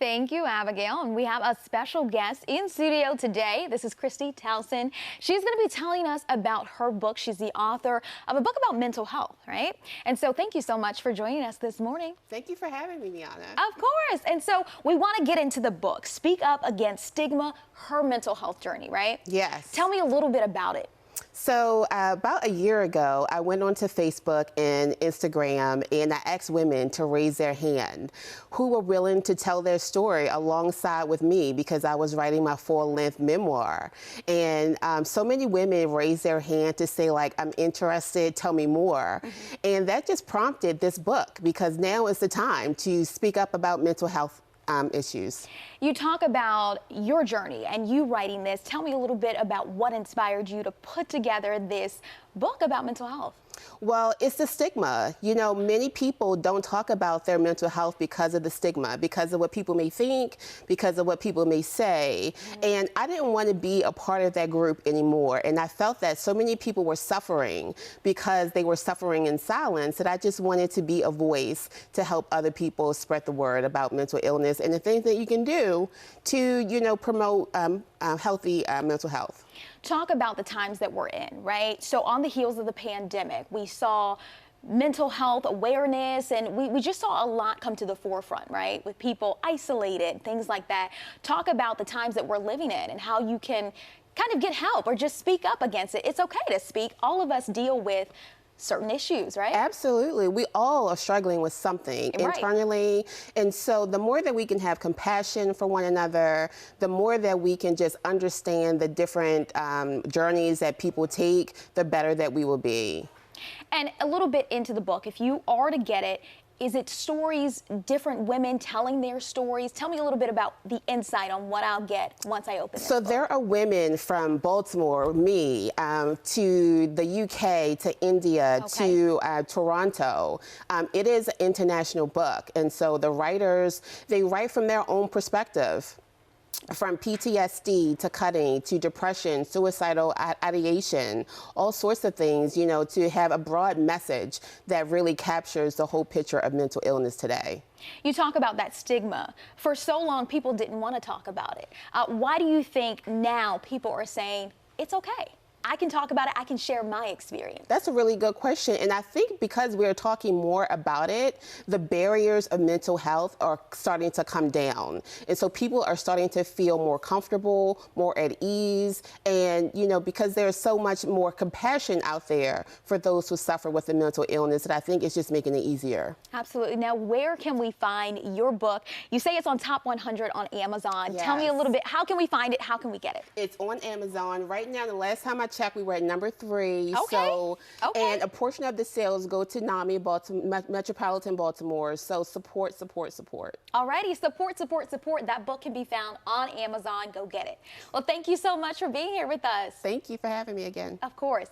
Thank you, Abigail. And we have a special guest in studio today. This is Kristy Towson. She's going to be telling us about her book. She's the author of a book about mental health, right? And so thank you so much for joining us this morning. Thank you for having me, Liana. Of course. And so we want to get into the book, Speak Up Against Stigma, her mental health journey, right? Yes. Tell me a little bit about it. So about a year ago, I went onto Facebook and Instagram, and I asked women to raise their hand who were willing to tell their story alongside with me, because I was writing my full-length memoir. And so many women raised their hand to say, like, I'm interested, tell me more. And that just prompted this book, because now is the time to speak up about mental health issues. You talk about your journey and you writing this. Tell me a little bit about what inspired you to put together this book about mental health. Well, it's the stigma. You know, many people don't talk about their mental health because of the stigma, because of what people may think, because of what people may say. And I didn't want to be a part of that group anymore. And I felt that so many people were suffering because they were suffering in silence, that I just wanted to be a voice to help other people spread the word about mental illness and the things that you can do to, you know, promote healthy mental health. Talk about the times that we're in, right? So on the heels of the pandemic, we saw mental health awareness, and we just saw a lot come to the forefront, right? With people isolated, things like that. Talk about the times that we're living in and how you can kind of get help or just speak up against it. It's okay to speak. All of us deal with certain issues, right? Absolutely. We all are struggling with something internally. And so the more that we can have compassion for one another, the more that we can just understand the different journeys that people take, the better that we will be. And a little bit into the book, if you are to get it, is it stories, different women telling their stories? Tell me a little bit about the insight on what I'll get once I open it. So there are women from Baltimore, me, to the UK, to India, to Toronto. It is an international book. And so the writers, they write from their own perspective. From PTSD to cutting to depression, suicidal ideation, all sorts of things, you know, to have a broad message that really captures the whole picture of mental illness today. You talk about that stigma. For so long, people didn't want to talk about it. Why do you think now people are saying it's okay? I can talk about it. I can share my experience. That's a really good question. And I think because we're talking more about it, the barriers of mental health are starting to come down. And so people are starting to feel more comfortable, more at ease. And, you know, because there's so much more compassion out there for those who suffer with a mental illness, that I think it's just making it easier. Absolutely. Now, where can we find your book? You say it's on top 100 on Amazon. Yes. Tell me a little bit. How can we find it? How can we get it? It's on Amazon right now. The last time I checked, we were at number 3. Okay. So, and a portion of the sales go to NAMI, Metropolitan Baltimore. So support, support, support. Alrighty, support, support, support. That book can be found on Amazon. Go get it. Well, thank you so much for being here with us. Thank you for having me again. Of course.